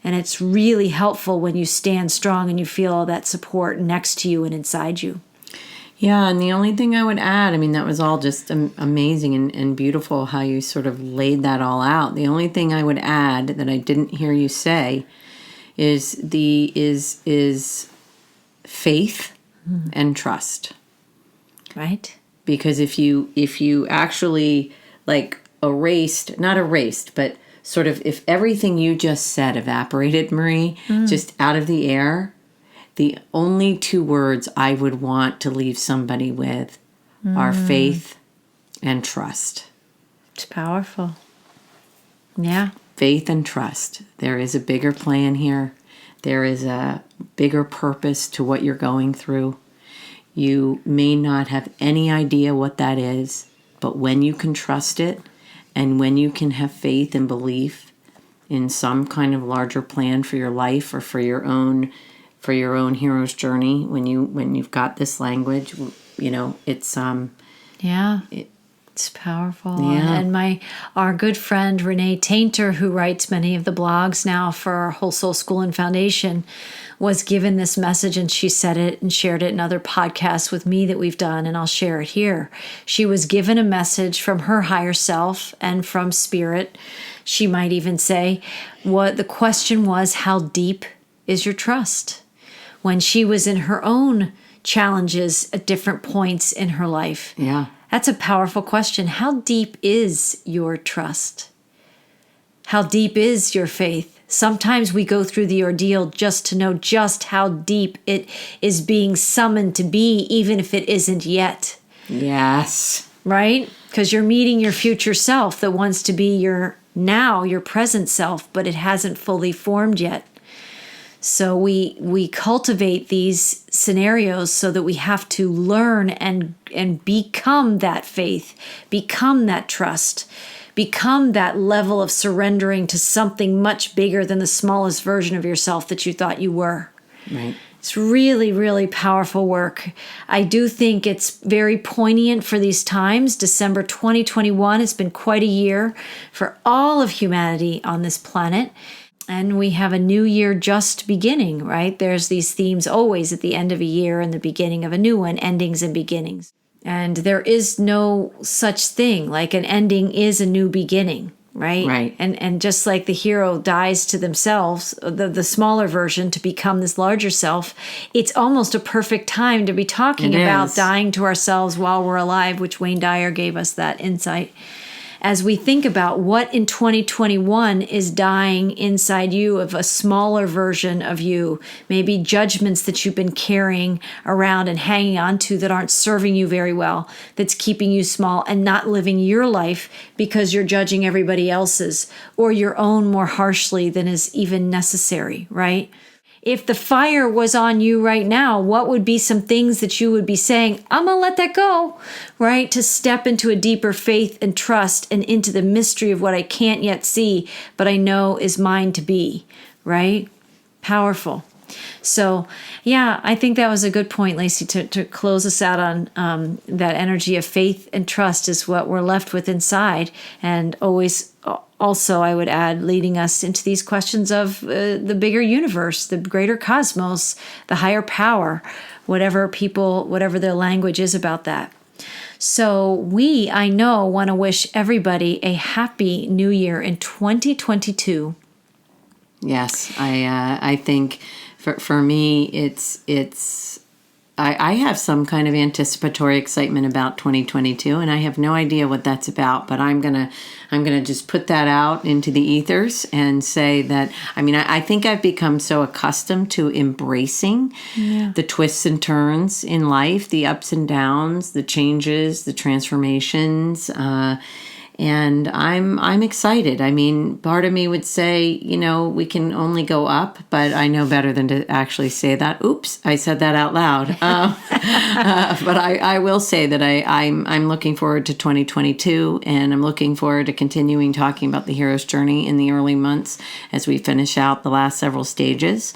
And it's really helpful when you stand strong and you feel all that support next to you and inside you. Yeah, and the only thing I would add, I mean, that was all just amazing and beautiful how you sort of laid that all out. The only thing I would add that I didn't hear you say is faith and trust. Right? Because if you actually like not erased, but sort of if everything you just said evaporated, Marie, just out of the air, the only two words I would want to leave somebody with are faith and trust. It's powerful. Yeah. Faith and trust. There is a bigger plan here. There is a bigger purpose to what you're going through. You may not have any idea what that is, but when you can trust it and when you can have faith and belief in some kind of larger plan for your life or for your own hero's journey, when you've got this language, it's it's powerful. Yeah. And our good friend Renee Tainter, who writes many of the blogs now for our Whole Soul School and Foundation, was given this message, and she said it and shared it in other podcasts with me that we've done, and I'll share it here. She was given a message from her higher self and from spirit. She might even say what the question was: how deep is your trust? When she was in her own challenges at different points in her life. Yeah. That's a powerful question. How deep is your trust? How deep is your faith? Sometimes we go through the ordeal just to know just how deep it is being summoned to be, even if it isn't yet. Yes. Right? Because you're meeting your future self that wants to be your present self, but it hasn't fully formed yet. So we cultivate these scenarios so that we have to learn and become that faith, become that trust, become that level of surrendering to something much bigger than the smallest version of yourself that you thought you were. Right. It's really, really powerful work. I do think it's very poignant for these times. December 2021 has been quite a year for all of humanity on this planet. And we have a new year just beginning, right? There's these themes always at the end of a year and the beginning of a new one, endings and beginnings. And there is no such thing, like an ending is a new beginning, right? Right. And just like the hero dies to themselves, the smaller version, to become this larger self, it's almost a perfect time to be talking about dying to ourselves while we're alive, which Wayne Dyer gave us that insight. As we think about what in 2021 is dying inside you of a smaller version of you, maybe judgments that you've been carrying around and hanging on to that aren't serving you very well, that's keeping you small and not living your life because you're judging everybody else's or your own more harshly than is even necessary, right? If the fire was on you right now, what would be some things that you would be saying, I'm going to let that go, right? To step into a deeper faith and trust and into the mystery of what I can't yet see, but I know is mine to be, right? Powerful. So, yeah, I think that was a good point, Lacy, to close us out on that energy of faith and trust is what we're left with inside. And always, also, I would add, leading us into these questions of the bigger universe, the greater cosmos, the higher power, whatever their language is about that. So I know, want to wish everybody a happy new year in 2022. Yes, I think for me, I have some kind of anticipatory excitement about 2022, and I have no idea what that's about. But I'm gonna just put that out into the ethers and say that I think I've become so accustomed to embracing the twists and turns in life, the ups and downs, the changes, the transformations. And I'm excited. I mean, part of me would say, we can only go up, but I know better than to actually say that. Oops, I said that out loud. But I will say that I'm looking forward to 2022, and I'm looking forward to continuing talking about the hero's journey in the early months as we finish out the last several stages.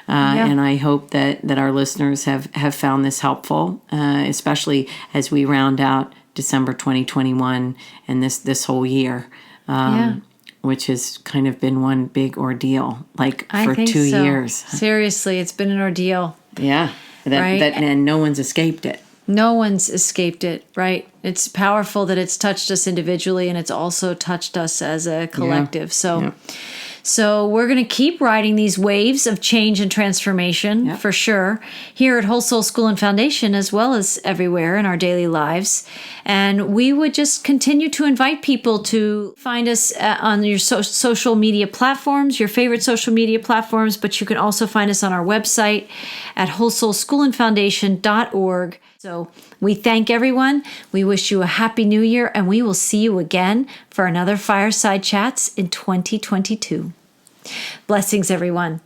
And I hope that our listeners have found this helpful, especially as we round out December 2021 and this whole year, which has kind of been one big ordeal, for 2 years. Seriously, it's been an ordeal. Yeah, and no one's escaped it. No one's escaped it, right? It's powerful that it's touched us individually, and it's also touched us as a collective. So we're going to keep riding these waves of change and transformation for sure here at Whole Soul School and Foundation, as well as everywhere in our daily lives. And we would just continue to invite people to find us on your social media platforms, your favorite social media platforms, but you can also find us on our website at wholesoulschoolandfoundation.org. So we thank everyone. We wish you a happy new year, and we will see you again for another Fireside Chats in 2022. Blessings, everyone.